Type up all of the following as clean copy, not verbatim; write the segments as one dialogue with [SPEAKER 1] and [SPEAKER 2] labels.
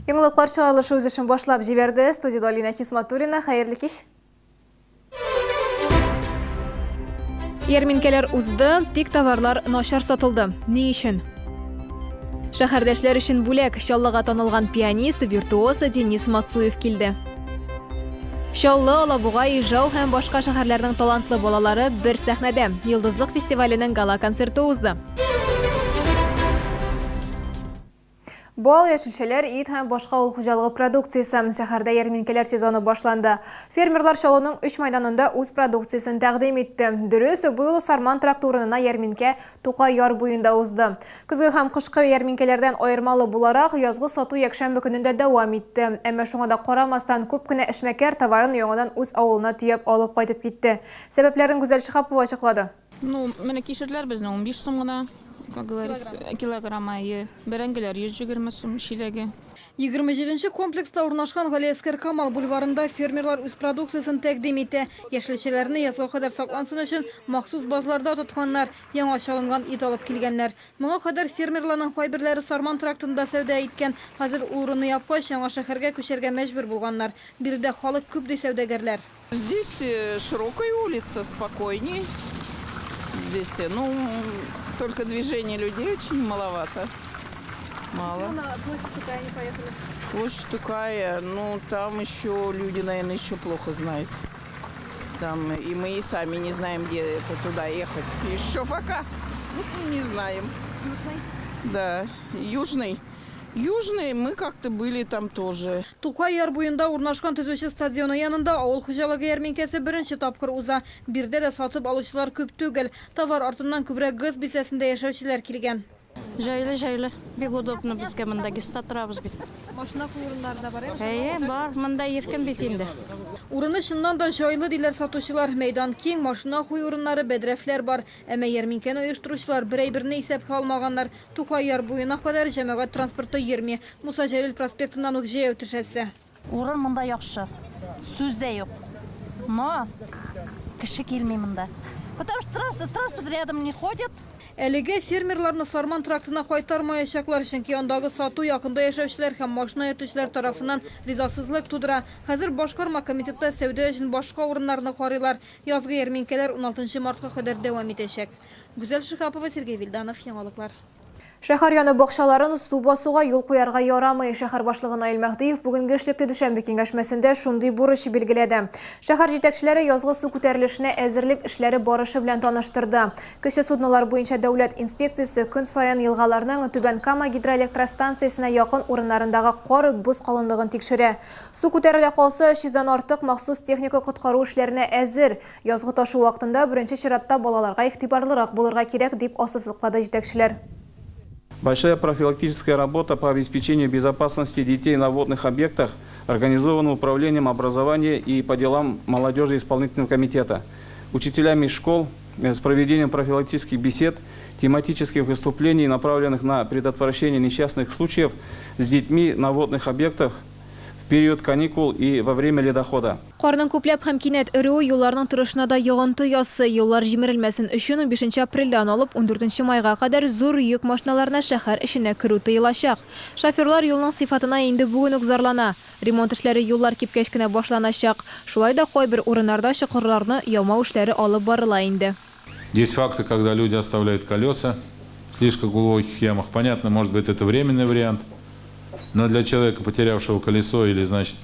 [SPEAKER 1] Яңалыклар чыгарылышы үз эшен башлап җибәрде. Студияда Алина Хисматуллина, хәерле кич. Ярминкәләр узды, тик товарлар начар сатылды. Ни өчен? Шәһәрдәшләр өчен бүләк чаллыга танылган пианист, виртуоз Денис Мацуев килде. Чаллы, Алабуга, Ижау һәм башка шәһәрләрнең талантлы балалары бер сәхнәдә Йолдызлык фестиваленең гала-концерты узды. Бал, яшелчәләр, ит һәм башка авыл хуҗалыгы продукциясе шәһәрдә ярминкәләр сезоны башланды. Фермерлар Чаллының 3 мәйданында үз продукциясын тәкъдим итте. Дөрес, бу ел Сарман тракторына ярминкә Тукай яр буенда узды. Көзге һәм кышкы ярминкәләрдән аермалы буларак, язгы сату якшәмбе көнендә дәвам итте. Әмма шуңа да карамастан күп кенә эшмәкәр товарын яңадан үз авылына төяп алып кайтып китте. Сәбәпләрен Гүзәл Шихапова ачыклады.
[SPEAKER 2] Менә кишерләр безнең 15 сум гына. Как говорится, килограмма бәрәңгеләр 120 сум шиләге.
[SPEAKER 3] 27-нче комплекста урнашкан Галиәскәр Камал бульварында фермерлар үз продукциясын тәкъдим итә. Яшелчәләрне язга кадәр саклансын өчен махсус базларда тотканнар, яңа чалынган ит алып килгәннәр. Моңа кадәр фермерларның кайберләре Сарман трактында сәүдә иткән, хәзер урыны япкач яңа шәһәргә күчәргә мәҗбүр булганнар. Биредә халык күп ди сәүдәгәрләр.
[SPEAKER 4] Здесь широкая улица, спокойней. Здесь, только движение людей очень маловато. Мало.
[SPEAKER 3] Площадь Тукая не поехали.
[SPEAKER 4] Площадь Тукая, там еще люди, наверное, еще плохо знают. Там, и мы и сами не знаем, где это туда ехать. Еще пока не знаем.
[SPEAKER 3] Южный?
[SPEAKER 4] Да, Южный. Южный, мы как-то были там тоже.
[SPEAKER 3] Тукай яр буенда урнашкан төзүче стадионы янында авыл хуҗалыгы ярминкәсе беренче тапкыр уза. Бирдә дә сатып алучылар күп түгел. Товар артыннан күбрәк гыз бисәсендә яшәүчеләр килгән.
[SPEAKER 2] Жайлы. Бик удобно безгә монда гиста торабыз бит.
[SPEAKER 3] Машина куюлары да бар.
[SPEAKER 2] Бар, монда еркин бит инде.
[SPEAKER 3] Урыны чыннан да жайлы диләр сатучылар. Мәйдан киң, машина кую урыннары, бәдрәфләр бар. Әмма ярминкәне оештыручылар берәй-берне исәпкә алмаганнар. Тукай яр буена кадәр җәмәгать транспорты йөрми. Муса Җәлил проспектыннан ук җәяү төшәсе.
[SPEAKER 5] Урын монда яхшы. Сүз дә юк. Но кеше килми монда. Потому что транспорт рядом не ходит.
[SPEAKER 3] Әлегә фермерларны Сарман трактына кайтармаячаклар, чөнки андагы сату якында яшәүчеләр һәм машина йөртүчеләр тарафыннан ризасызлык тудыра. Хәзер башкарма комитетта сәүдә өчен башка урыннарны карыйлар. Язгы ярминкәләр 16 мартка кадәр дәвам итәчәк. Гүзәл Шихапова, Сергей Вильданов, Яңалыклар.
[SPEAKER 1] Шәһәр яны бакчаларын су басуга юл куярга ярамый. Шәһәр башлыгы Наил Мәхдиев бүгенге эшлекле дүшәмбе киңәшмәсендә шундый бурыч билгеләде. Шәһәр җитәкчеләре язгы су күтәрелешенә әзерлек эшләре барышы белән таныштырды. Кече суднолар буенча дәүләт инспекциясе көн саен елгаларның Түбән Кама гидроэлектростанциясенә якын урыннарындагы кар, боз калынлыгын тикшерә. Су күтәрелә калса, 300-дан артык махсус техника коткару эшләренә әзер. Язгы ташу вакытында беренче чиратта балаларга игътибарлырак булырга кирәк дип ассызыклады җитәкчеләр.
[SPEAKER 6] Большая профилактическая работа по обеспечению безопасности детей на водных объектах организована Управлением образования и по делам молодежи исполнительного комитета, учителями школ с проведением профилактических бесед, тематических выступлений, направленных на предотвращение несчастных случаев с детьми на водных объектах в период каникул и во время ледохода.
[SPEAKER 1] Карның күпләп һәм кинәт өрү юлларның торышына да йогынты яссы. Юллар җимерелмәсен өчен 5 апрельдән алып 14 майга кадәр зур йөк машиналарына шәһәр эченә керү тыелачак. Шоферлар юлның сыйфатына инде бүген үк зарлана. Ремонт эшләре юллар кипкәч кенә башланачак. Шулай да кайбер урыннарда чокырларны ямау эшләре алып барыла инде.
[SPEAKER 7] Есть факты, когда люди оставляют колеса в слишком глубоких ямах. Понятно, может быть, это временный вариант. Но для человека, потерявшего колесо или, значит,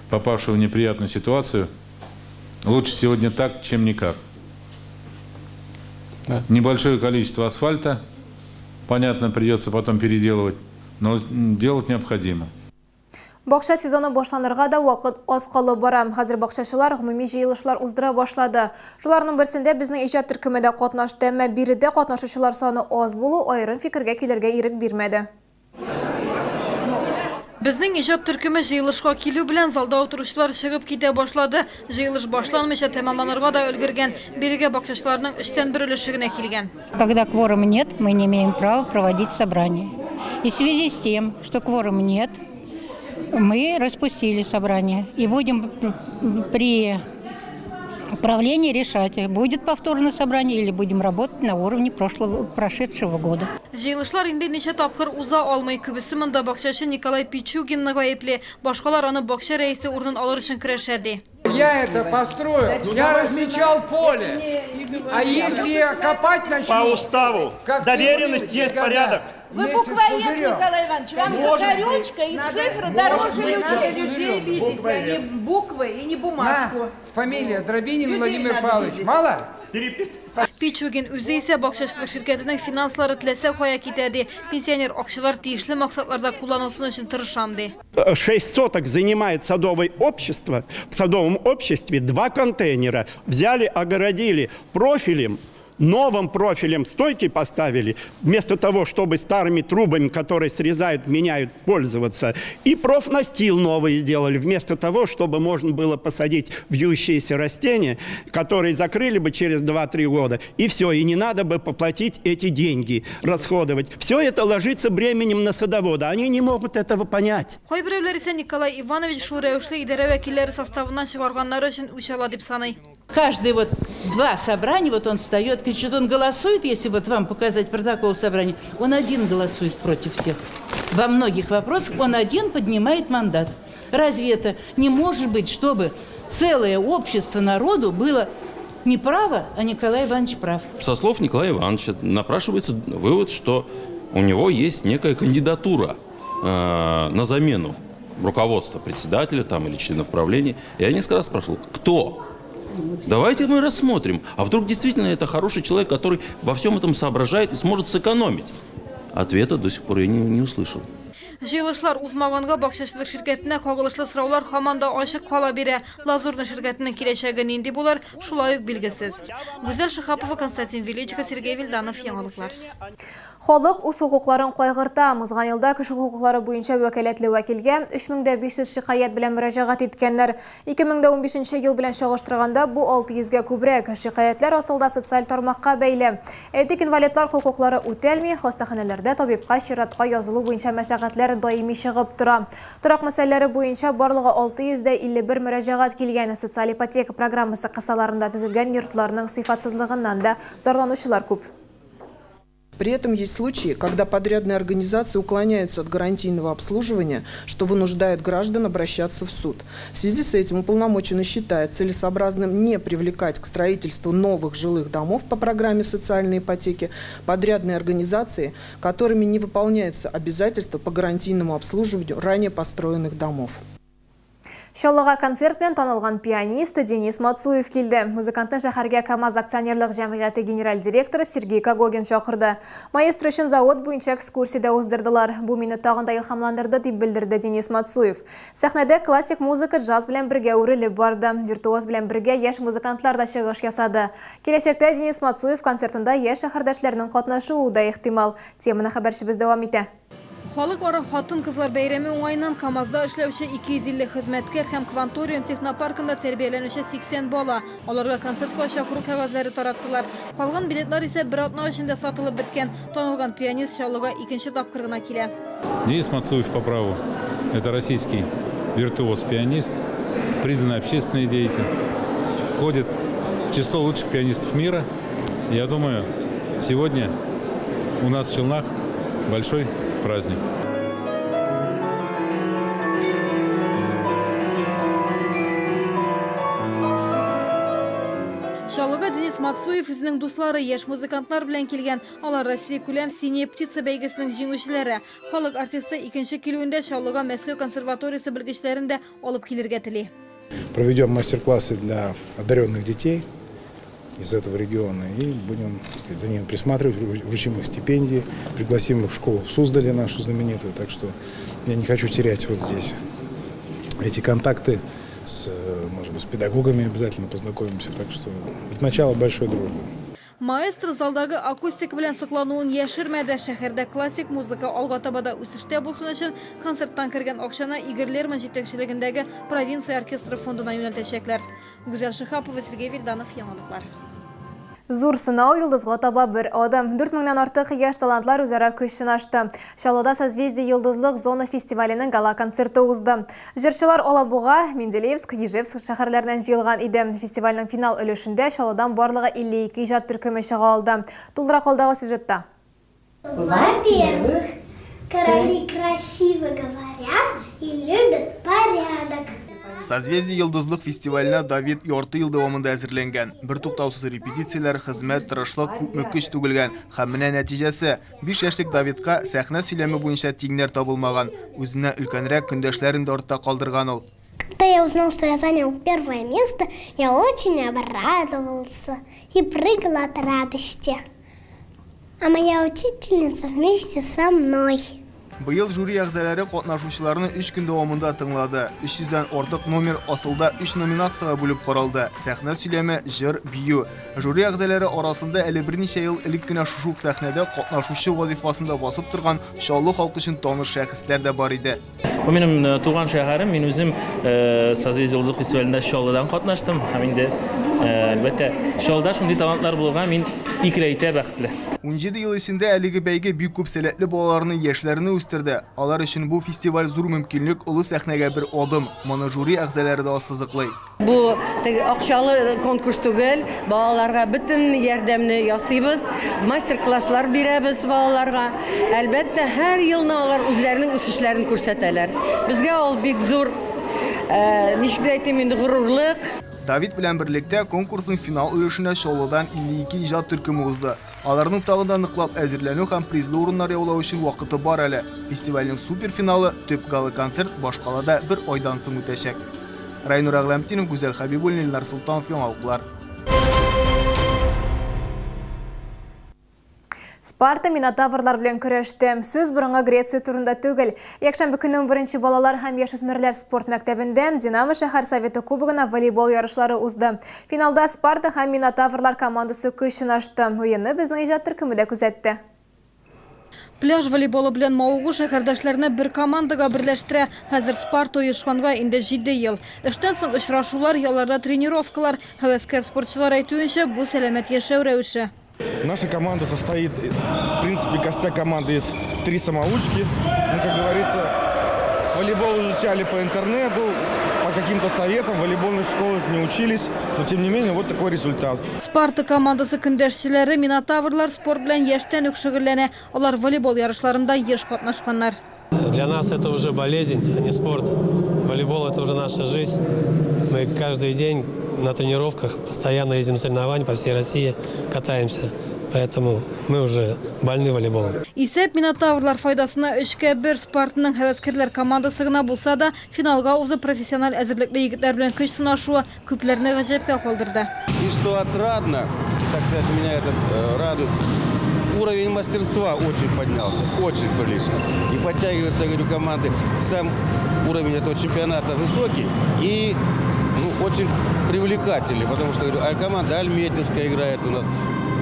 [SPEAKER 7] попавшего в неприятную ситуацию, лучше сегодня так, чем никак. Да. Небольшое количество асфальта, понятно, придется потом переделывать, но делать необходимо.
[SPEAKER 1] Бакча сезоны башланырга да вакыт аз калып бара. Хәзер бакчачылар гомуми җыелышлар уздыра башлады. Шуларның берсендә безнең иҗат төркеме катнашты, әмма биредә катнашучылар саны аз булу аерым фикергә килергә ирек бирмәде.
[SPEAKER 3] Безнең иҗат төркеме җыелышка килү белән залда утыручылар чыгып китә башлады. Җыелыш башланмыйча тәмамланырга да өлгергән. Бирегә бакчачыларның 3-тән 1 өлеше генә килгән.
[SPEAKER 8] Когда кворума нет, мы не имеем права проводить собрание. И в связи с тем, что кворума нет, мы распустили собрание и будем при правлении решать, будет повторное собрание или будем работать на уровне прошедшего года.
[SPEAKER 3] Жыйылышлар инде нече тапкыр уза алмый. Күбесе монда бакчачы Николай Пичугинны гаепле, башкалар аны бакча рәисе урынын алыр өчен көрәшәди.
[SPEAKER 9] Я это построил, я размечал поле. А если копать начну...
[SPEAKER 10] По уставу доверенность есть порядок.
[SPEAKER 11] Вы буквоед, Николай Иванович, вам закорючка и цифры дороже людей видите, а не буквы и не бумажку.
[SPEAKER 9] Фамилия Дробинин Владимир Павлович. Мало?
[SPEAKER 3] Пичугин үзе ise бакчачылык şirketinin finanslары теләсә кая китәди. Пенсионер акчалар тиешле максатларда кулланылсын өчен тырышам ди.
[SPEAKER 10] 6 соток занимает садовое общество. В садовом обществе 2 контейнера. Взяли, огородили профилем. Новым профилем стойки поставили, вместо того, чтобы старыми трубами, которые срезают, меняют, пользоваться. И профнастил новые сделали, вместо того, чтобы можно было посадить вьющиеся растения, которые закрыли бы через 2-3 года. И все, и не надо бы поплатить эти деньги, расходовать. Все это ложится бременем на садовода. Они не могут этого понять.
[SPEAKER 3] Кайберәүләр исә Николай Иванович шул рәвешле идарә вәкилләре составыннан чыгарганнары өчен үч ала дип саный.
[SPEAKER 11] Каждый 2 собрания, он встает, кричит, он голосует, если вам показать протокол собрания, он один голосует против всех. Во многих вопросах он один поднимает мандат. Разве это не может быть, чтобы целое общество народу было не право, а Николай Иванович прав?
[SPEAKER 12] Со слов Николая Ивановича напрашивается вывод, что у него есть некая кандидатура на замену руководства председателя или членов правления. Я несколько раз спрашивал, кто? Давайте мы рассмотрим. А вдруг действительно это хороший человек, который во всем этом соображает и сможет сэкономить? Ответа до сих пор я не услышал.
[SPEAKER 3] Жыйылышлар узмаганга бакчачылык şirketine кагылышлы сораулар һаман да ачык кала бирә. Лазурный şirketinin киләчәге нинди булар, шулай ук билгесез. Гүзәл Шахапова, Константин Величко, Сергей Вильданов, Яңалыклар.
[SPEAKER 1] Халык үз хукукларын кайгырта. Узган елда кеше хукуклары буенча вәкаләтле вәкилгә 3500 шикаят белән мөрәҗәгать иткәннәр. 2015 ел белән чагыштырганда бу 600-гә күбрәк. Шикаятлар асылда социаль тармакка бәйле. Этик инвалидлар хукуклары үтәлми, хастаханәләрдә табибка чиратка язылу буенча мәшәкатьләр даими чыгып тора. Торак мәсьәләләре буенча барлыгы 651 мөрәҗәгать килгән. Социаль ипотека программасы кысаларында төзелгән йортларның сыйфатсызлыгыннан да зарланучылар күп.
[SPEAKER 13] При этом есть случаи, когда подрядные организации уклоняются от гарантийного обслуживания, что вынуждает граждан обращаться в суд. В связи с этим уполномоченный считает целесообразным не привлекать к строительству новых жилых домов по программе социальной ипотеки подрядные организации, которыми не выполняются обязательства по гарантийному обслуживанию ранее построенных домов.
[SPEAKER 1] Шаллыга концерт белән танылган пианист Денис Мацуев килде. Музыкантны шәһәргә КАМАЗ акционерлык җәмгыяте генераль директоры Сергей Кагогин чакырды. Маэстро өчен завод буенча экскурсия уздырдылар. Бу мине тагын да илһамландырды дип белдерде Денис Мацуев. Сәхнәдә классик музыка джаз белән бергә үрелеп барды. Виртуоз белән бергә яшь музыкантлар да чыгыш ясады. Киләчәктә Денис Мацуев концертында яшь шәһәрдәшләрнең катнашуы да ихтимал. Теманы хәбәрчебез дәвам итә.
[SPEAKER 3] Халык ара хатын-кызлар бәйрәме уңайыннан КАМАЗда эшләүче 250 хезмәткәр һәм Кванториум технопаркында тәрбияләнүче 80 бала. Аларга концертка чакыру кәгазьләре тараттылар. Калган билетлар исә бер атна эчендә сатылып беткән. Танылган пианист Шаллыга 2нче тапкыр гына килә.
[SPEAKER 7] Денис Мацуев по праву. Это российский виртуоз-пианист, признанный общественный деятель. Входит в число лучших пианистов мира. Я думаю, сегодня у нас в Челнах большой праздник.
[SPEAKER 3] Шаллыга Денис Мацуев үзенең дуслары яшь музыкантлар белән килгән. Алар Россия күләм синяя птица бәйгесенең җиңүчеләре. Халык артисты 2нче килүендә Шаллыга Мәскәү консерваториясе белгечләрен дә алып килергә тели.
[SPEAKER 14] Проведем мастер-классы для одаренных детей из этого региона и будем, так сказать, за ними присматривать, вручим их стипендии, пригласим их в школу в Суздале, нашу знаменитую. Так что я не хочу терять вот здесь эти контакты с, может быть, с педагогами, обязательно познакомимся. Так что в начало большой дружбы.
[SPEAKER 3] Маэстро залдагы акустика белән саклануын яшермәде. Шәһәрдә классик музыка алга табада үсештә булсын өчен концерттан кергән акчаны Игорь Лерман җитәкчелегендәге провинция оркестры фондына юнәлтәчәкләр. Гүзәл Шахапова, Сергей Вильданов, Яңалыклар.
[SPEAKER 1] Зур сынау йолдызга таба бер адым. 4000-нән артык яшь талантлар үзара көч сынашты. Шаллыда созвездие йолдызлык зона фестиваленең гала концерты узды. Җырчылар Алабуга, Менделеевск, Ижевск шәһәрләреннән җыелган иде. Фестивальнең финал өлешендә Шаллыдан барлыгы 52 иҗат төркеме чыга алды. Тулырак алдагы сюжетта.
[SPEAKER 15] Во-первых, короли красиво говорят и любят порядок.
[SPEAKER 16] Созвездие йылдызлык фестиваленә Давид ярты ел дәвамында әзерләнгән. Бер туктаусыз репетицияләр, хезмәт, тырышлык, күпме көч түгелгән. Һәм менә нәтиҗәсе. 5 яшьлек Давидка сәхнә сөйләме буенча тиңнәр табылмаган. Үзенә өлкәнрәк көндәшләрен дә артта калдырган ул.
[SPEAKER 15] Когда я узнал, что я занял первое место, я очень обрадовался и прыгал от радости. А моя учительница вместе со мной.
[SPEAKER 16] Быел жюри әгъзалары катнашучыларны 3 көн дәвамында тыңлады. 300-дән артык номер асылда 3 номинациягә бүлеп каралды. Сәхнә сөйләме, җыр, бию. Жюри әгъзалары арасында әле берничә ел элек кенә шушы сәхнәдә катнашучы вазифасында басып торган Чаллы халкы өчен таныш шәхесләр дә бар иде.
[SPEAKER 17] Бу минем туган шәһәрем, мин үзем Созвездие йылдызлык фестивалендә Чаллыдан катнаштым. Һәм инде әлбәттә Чаллыда шундый талантлар булган, мин икеләйтә бәхетле.
[SPEAKER 16] 17 ел эчендә әлеге бәйге бик күп сәләтле балаларны, яшьләрне үстерде. Алар өчен бу фестиваль зур мөмкинлек, улы сәхнәгә бер адым. Моны жюри әгъзалары да ассызыклый.
[SPEAKER 18] Бу акчалы конкурс түгел, балаларга бөтен ярдәмне ясыйбыз, мастер-класслар бирәбез балаларга. Әлбәттә, һәр елны алар үзләренең үсешләрен күрсәтәләр. Безгә ул бик зур, ничек әйтим инде, горурлык.
[SPEAKER 16] Давид белән берлектә конкурсның финал өлешенә Чаллыдан 52 иҗат төркеме узды. Аларның тагы да ныклап әзерләнү һәм призлы урыннар яулау өчен вакыты бар әле. Фестивальнең суперфиналы төп гала-концерт башкалада бер айдан соң үтәчәк. Райнур Әгләмтинов, Гүзәл Хәбибуллин, Илнар Султанов, Яңалыклар.
[SPEAKER 1] Спарта Минотаврлар белән көрәште. Сүз борынгы Греция турында түгел. Якшәмбе көнне 11-нче балалар һәм яшүсмерләр спорт мәктәбендә Динамо шәһәр советы кубогына волейбол ярышлары узды. Финалда Спарта һәм Минотаврлар командасы көч сынашты. Уенны безнең иҗат төркеме дә күзәтте.
[SPEAKER 3] Пляж волейболы белән Маугу шәһәрдәшләрне бер командага берләштерә. Хәзер Спарта оешканга инде 7 ел. Эштән соң очрашулар, ялларда тренировкалар. Һәвәскәр спортчылар әйтүенчә, бу сәламәт яшәү рәвеше.
[SPEAKER 14] Наша команда состоит, в принципе, костяк команды из 3 самоучки. Мы, как говорится, волейбол изучали по интернету, по каким-то советам, в волейбольных школах не учились, но тем не менее вот такой результат.
[SPEAKER 3] Спарта командасы көндәшчеләре Минотаврлар спорт белән яшьтән үк шөгыльләнә. Алар волейбол ярышларында еш катнашканнар.
[SPEAKER 19] Для нас это уже болезнь, а не спорт. Волейбол – это уже наша жизнь. Мы каждый день на тренировках, постоянно ездим на соревнования по всей России, катаемся. Поэтому мы уже больны волейболом.
[SPEAKER 3] Исәп Минотаврлар файдасына 3-1 Спартаның һәвәскәрләр командасы гына булса да, финалга узып профессиональ әзерлекле егетләр белән көч сынашуы күпләрне гаҗәпкә калдырды.
[SPEAKER 20] И что отрадно, так сказать, меня это радует, уровень мастерства очень поднялся, очень прилично. И подтягиваются, я говорю, команды. Сам уровень этого чемпионата высокий и очень привлекательный, потому что, говорю, команда Альметьевская играет у нас.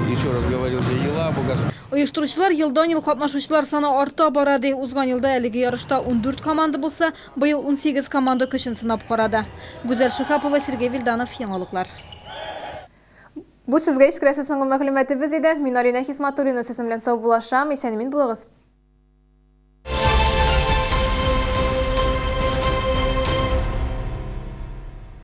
[SPEAKER 20] Еще раз говорил, Елабугас.
[SPEAKER 3] Оештыручылар елдан ел катнашучылар саны арта бара ди. Узган елда әлеге ярышта 14 команда булса, быел 18 команда көчен сынап карады. Гүзәл Шихапова, Сергей Вильданов, Яңалыклар.
[SPEAKER 1] Бу сезгә ишкерәсе соңгы мәгълүматыбыз иде. Мин Алина Хисматуллина сезнең белән сау булашам. Исән-имин булыгыз.